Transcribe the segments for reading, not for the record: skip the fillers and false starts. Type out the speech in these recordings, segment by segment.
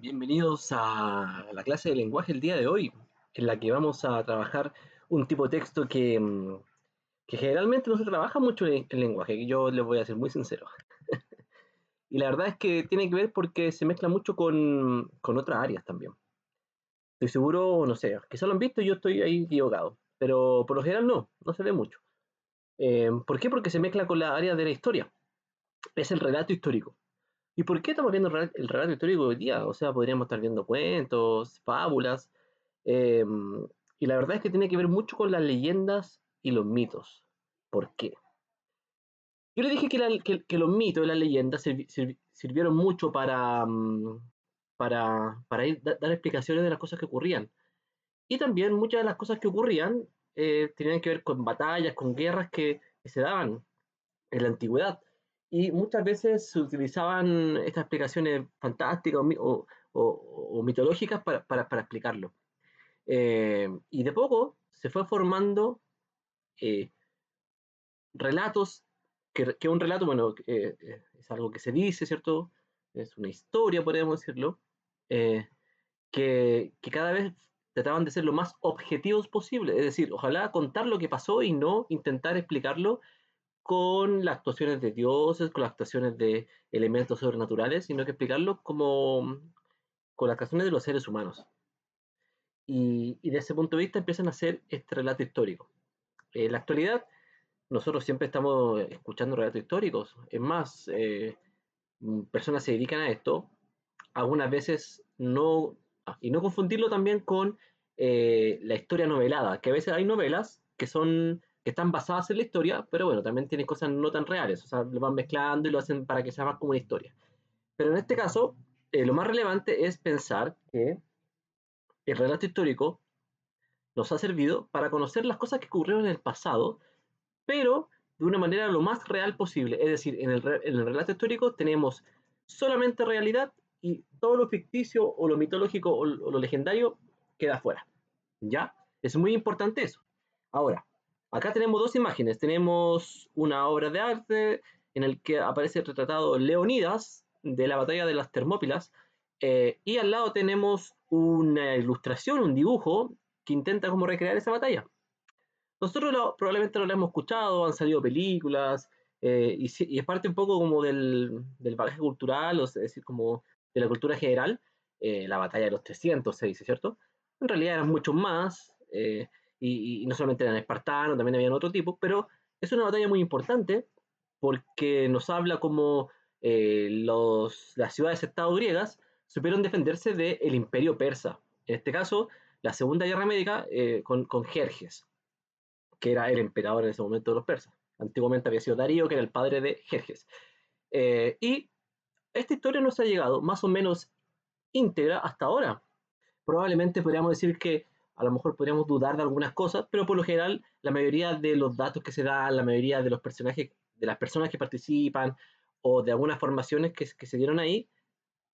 Bienvenidos a la clase de lenguaje el día de hoy, en la que vamos a trabajar un tipo de texto que generalmente no se trabaja mucho en lenguaje, yo les voy a ser muy sincero. Y la verdad es que tiene que ver porque se mezcla mucho con otras áreas también. Estoy seguro, no sé, quizá lo han visto y yo estoy ahí equivocado, pero por lo general no se ve mucho. ¿Por qué? Porque se mezcla con la área de la historia, es el relato histórico. ¿Y por qué estamos viendo el relato histórico hoy día? O sea, podríamos estar viendo cuentos, fábulas, eh, y la verdad es que tiene que ver mucho con las leyendas y los mitos. ¿Por qué? Yo le dije que los mitos y las leyendas sirvieron mucho para dar explicaciones de las cosas que ocurrían. Y también muchas de las cosas que ocurrían tenían que ver con batallas, con guerras que se daban en la antigüedad. Y muchas veces se utilizaban estas explicaciones fantásticas o mitológicas para explicarlo. Y de poco se fue formando eh, relatos, que un relato, bueno, es algo que se dice, ¿cierto? Es una historia, podríamos decirlo, eh, que cada vez trataban de ser lo más objetivos posible, es decir, ojalá contar lo que pasó y no intentar explicarlo con las actuaciones de dioses, con las actuaciones de elementos sobrenaturales, sino que explicarlo como con las actuaciones de los seres humanos. Y de ese punto de vista empiezan a hacer este relato histórico. En la actualidad, nosotros siempre estamos escuchando relatos históricos. Es más, personas se dedican a esto, algunas veces no, y no confundirlo también con la historia novelada, que a veces hay novelas que están basadas en la historia, pero bueno, también tienen cosas no tan reales, o sea, lo van mezclando y lo hacen para que sea más como una historia. Pero en este caso, lo más relevante es pensar que el relato histórico nos ha servido para conocer las cosas que ocurrieron en el pasado, pero de una manera lo más real posible. Es decir, en el relato histórico tenemos solamente realidad y todo lo ficticio o lo mitológico o lo legendario queda fuera. ¿Ya? Es muy importante eso. Ahora, acá tenemos dos imágenes. Tenemos una obra de arte en el que aparece retratado Leonidas de la batalla de las Termópilas, y al lado tenemos una ilustración, un dibujo que intenta como recrear esa batalla. Nosotros probablemente no lo hemos escuchado, han salido películas, y es parte un poco como del bagaje cultural, o sea, es decir, como de la cultura general. La batalla de los 300 se dice, ¿cierto? En realidad eran muchos más, y no solamente eran espartanos, también habían otro tipo, pero es una batalla muy importante porque nos habla cómo las ciudades-estado griegas supieron defenderse del imperio persa. En este caso, la Segunda Guerra Médica, con Jerjes, que era el emperador en ese momento de los persas. Antiguamente había sido Darío, que era el padre de Jerjes. Y esta historia nos ha llegado más o menos íntegra hasta ahora. Probablemente podríamos decir que a lo mejor podríamos dudar de algunas cosas, pero por lo general la mayoría de los datos que se dan, la mayoría de los personajes, de las personas que participan o de algunas formaciones que se dieron ahí,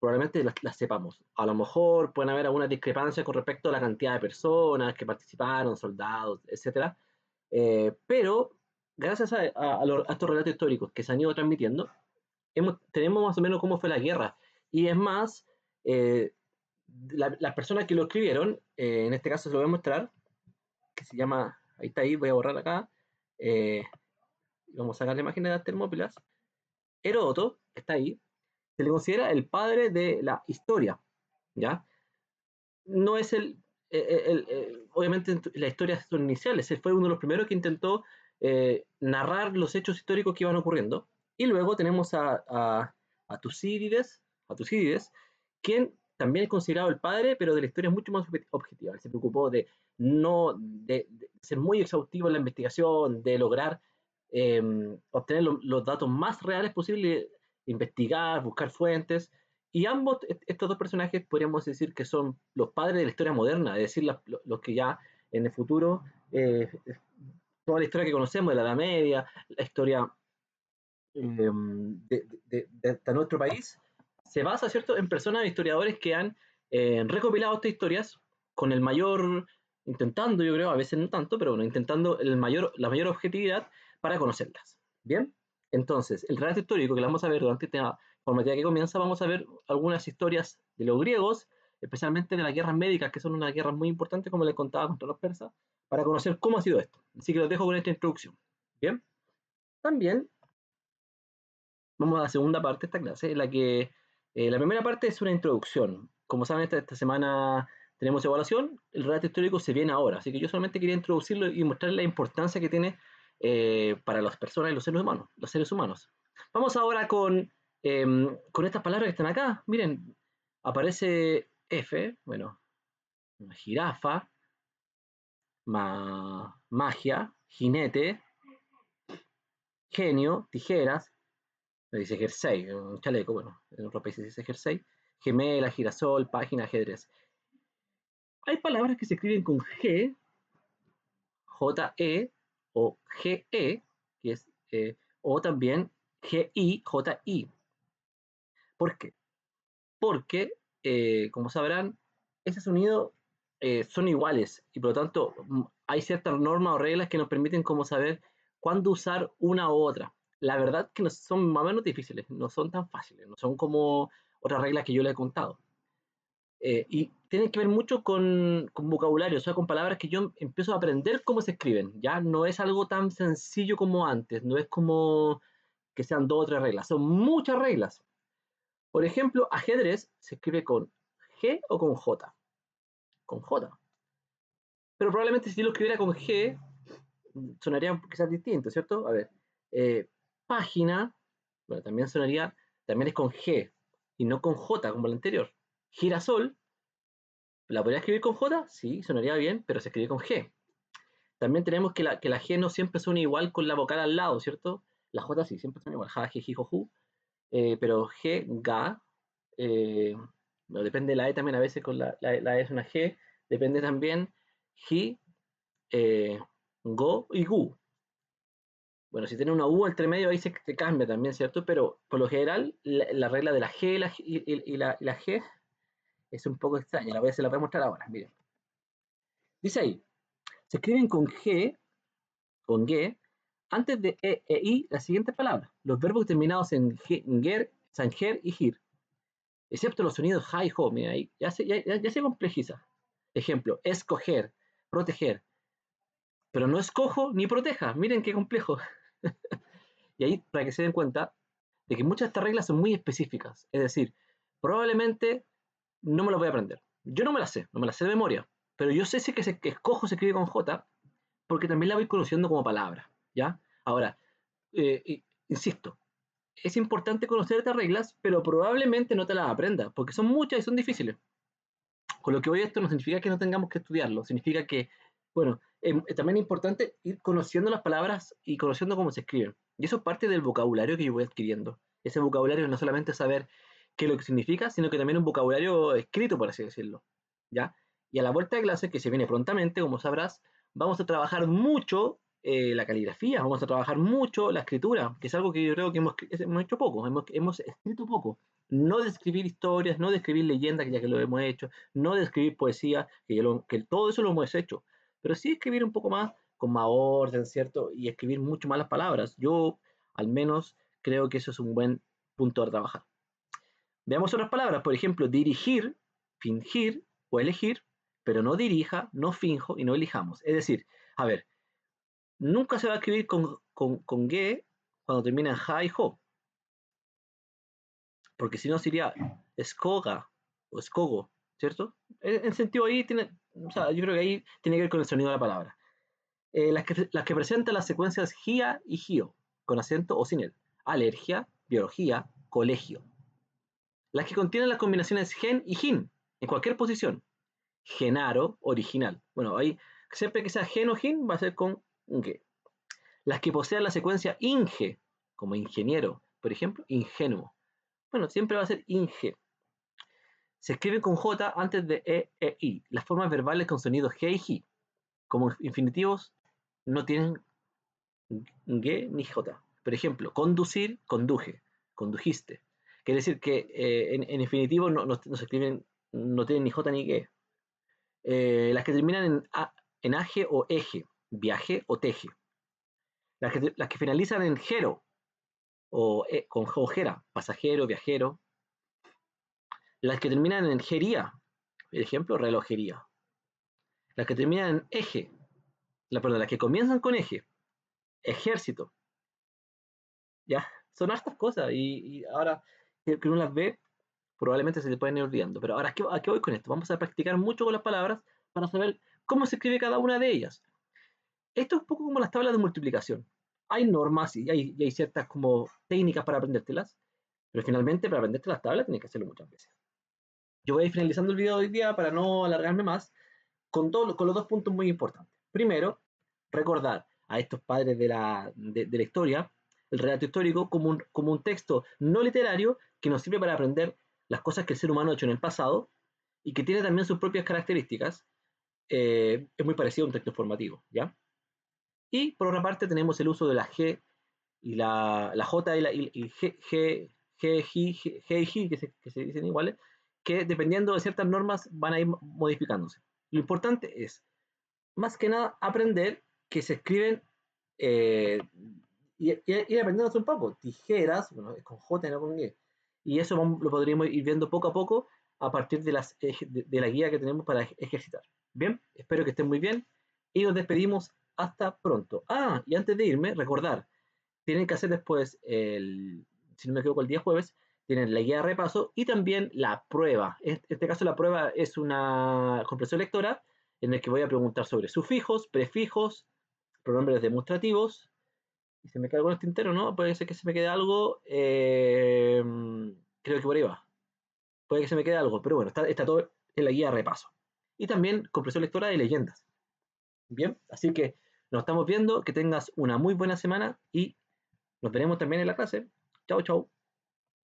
probablemente las sepamos. A lo mejor pueden haber algunas discrepancias con respecto a la cantidad de personas que participaron, soldados, etcétera. Pero gracias a estos relatos históricos que se han ido transmitiendo, tenemos más o menos cómo fue la guerra. Y es más, eh, las personas que lo escribieron, en este caso se lo voy a mostrar, que se llama, ahí está, ahí voy a borrar acá, eh, vamos a sacar la imagen de las Termópilas. Heródoto, que está ahí, se le considera el padre de la historia, ¿ya? No es obviamente las historias son iniciales, él fue uno de los primeros que intentó narrar los hechos históricos que iban ocurriendo. Y luego tenemos a Tucídides, quien también es considerado el padre, pero de la historia es mucho más objetiva. Él se preocupó de no de ser muy exhaustivo en la investigación, de lograr eh, obtener los datos más reales posibles, investigar, buscar fuentes. Y ambos, estos dos personajes, podríamos decir que son los padres de la historia moderna, es decir, los que ya en el futuro, toda la historia que conocemos de la Edad Media, la historia de nuestro país, se basa, ¿cierto?, en personas, historiadores que han recopilado estas historias con el mayor, intentando, yo creo, a veces no tanto, pero bueno, intentando la mayor objetividad para conocerlas. ¿Bien? Entonces, el relato histórico que lo vamos a ver durante esta formativa que comienza, vamos a ver algunas historias de los griegos, especialmente de las guerras médicas, que son unas guerras muy importantes, como les contaba, contra los persas, para conocer cómo ha sido esto. Así que los dejo con esta introducción. Bien, también vamos a la segunda parte de esta clase, en la que la primera parte es una introducción. Como saben, esta semana tenemos evaluación, el relato histórico se viene ahora, así que yo solamente quería introducirlo y mostrarles la importancia que tiene para las personas y los seres humanos. Los seres humanos. Vamos ahora con estas palabras que están acá. Miren, aparece F, bueno, jirafa, magia, jinete, genio, tijeras, me dice jersey, un chaleco, bueno, en otros países dice jersey, gemela, girasol, página, ajedrez. Hay palabras que se escriben con G, J-E o G-E, que es, o también G-I, J-I. ¿Por qué? Porque, como sabrán, ese sonido son iguales y por lo tanto hay ciertas normas o reglas que nos permiten como saber cuándo usar una u otra. La verdad que no son más o menos difíciles, no son tan fáciles, no son como otras reglas que yo les he contado. Y tienen que ver mucho con vocabulario, o sea, con palabras que yo empiezo a aprender cómo se escriben. Ya no es algo tan sencillo como antes, no es como que sean dos o tres reglas, son muchas reglas. Por ejemplo, ajedrez se escribe con G o con J. Con J. Pero probablemente si yo lo escribiera con G, sonaría quizás distinto, ¿cierto? A ver, eh, página, bueno, también sonaría, también es con G y no con J como el anterior. Girasol, ¿la podría escribir con J? Sí, sonaría bien, pero se escribe con G. También tenemos que la G no siempre suena igual con la vocal al lado, ¿cierto? La J sí, siempre suena igual. Ja, je, ji, jo, ju. Pero G, ga, eh, no, depende de la E también, a veces con la E es una G, depende también Ji, eh, Go y Gu. Bueno, si tiene una U entre medio ahí se cambia también, ¿cierto? Pero por lo general la regla de la G y la G es un poco extraña, se la voy a mostrar ahora, miren. Dice ahí, se escriben con G, antes de E I las siguientes palabras. Los verbos terminados en ger, sanger y gir, excepto los sonidos ja y ho. Mira, ahí ya se complejiza. Ejemplo, escoger, proteger, pero no escojo ni proteja. Miren qué complejo. Y ahí, para que se den cuenta de que muchas de estas reglas son muy específicas. Es decir, probablemente no me las voy a aprender. Yo no me las sé de memoria, pero yo sé si que escojo se escribe con J, porque también la voy conociendo como palabra, ¿ya? Ahora, insisto, es importante conocer estas reglas, pero probablemente no te las aprendas, porque son muchas y son difíciles. Con lo que hoy esto no significa que no tengamos que estudiarlo, significa que, bueno, también es importante ir conociendo las palabras y conociendo cómo se escriben. Y eso es parte del vocabulario que yo voy adquiriendo. Ese vocabulario no solamente saber qué es lo que significa, sino que también un vocabulario escrito, por así decirlo. ¿Ya? Y a la vuelta de clase, que se viene prontamente, como sabrás, vamos a trabajar mucho la caligrafía, vamos a trabajar mucho la escritura, que es algo que yo creo que hemos hecho poco, hemos escrito poco. No de escribir historias, no de escribir leyendas, que ya que lo hemos hecho, no de escribir poesía, que todo eso lo hemos hecho, pero sí escribir un poco más, con más orden, ¿cierto? Y escribir mucho más las palabras. Yo, al menos, creo que eso es un buen punto a trabajar. Veamos otras palabras, por ejemplo, dirigir, fingir o elegir, pero no dirija, no finjo y no elijamos. Es decir, a ver, nunca se va a escribir con ge cuando termina en ja y jo, porque si no sería escoga o escogo, ¿cierto? En sentido ahí tiene, o sea, yo creo que ahí tiene que ver con el sonido de la palabra. Las que presentan las secuencias gia y gio, con acento o sin él. Alergia, biología, colegio. Las que contienen las combinaciones gen y jin, en cualquier posición. Genaro, original. Bueno, ahí siempre que sea gen o jin va a ser con ge. Las que posean la secuencia inge, como ingeniero, por ejemplo, ingenuo. Bueno, siempre va a ser inge. Se escribe con J antes de e I. Las formas verbales con sonidos G y J. Como infinitivos no tienen G ni J. Por ejemplo, conducir, conduje, condujiste. Quiere decir que en infinitivo no se escriben, no tienen ni J ni G. Las que terminan en age o eje, viaje o teje. Las que finalizan en gero, o con ojera, pasajero, viajero. Las que terminan en gería, por ejemplo, relojería. Las que terminan en eje, perdón, las que comienzan con eje, ejército. Ya, son hartas cosas y ahora que uno las ve, probablemente se le pueden ir olvidando. Pero ahora, ¿a qué voy con esto? Vamos a practicar mucho con las palabras para saber cómo se escribe cada una de ellas. Esto es un poco como las tablas de multiplicación. Hay normas y hay ciertas como técnicas para aprendértelas, pero finalmente para aprenderte las tablas tienes que hacerlo muchas veces. Yo voy a ir finalizando el video de hoy día para no alargarme más con los dos puntos muy importantes. Primero, recordar a estos padres de la historia el relato histórico como un texto no literario que nos sirve para aprender las cosas que el ser humano ha hecho en el pasado y que tiene también sus propias características. Es muy parecido a un texto informativo, ¿ya? Y por otra parte tenemos el uso de la G y la J y G, G, G, G, G y G, que se dicen iguales, que dependiendo de ciertas normas van a ir modificándose. Lo importante es, más que nada, aprender que se escriben y ir aprendiendo un poco. Tijeras, bueno, es con J y no con G. Y eso lo podríamos ir viendo poco a poco a partir de la guía que tenemos para ejercitar. Bien, espero que estén muy bien y nos despedimos hasta pronto. Ah, y antes de irme, recordar, tienen que hacer después, si no me equivoco, el día jueves, tienen la guía de repaso y también la prueba. En este caso la prueba es una comprensión lectora en el que voy a preguntar sobre sufijos, prefijos, pronombres demostrativos. Y se me queda algo en el tintero, ¿no? Puede ser que se me quede algo. Creo que por ahí va. Puede que se me quede algo, pero bueno, está todo en la guía de repaso. Y también comprensión lectora de leyendas. Bien, así que nos estamos viendo. Que tengas una muy buena semana y nos veremos también en la clase. Chao, chao.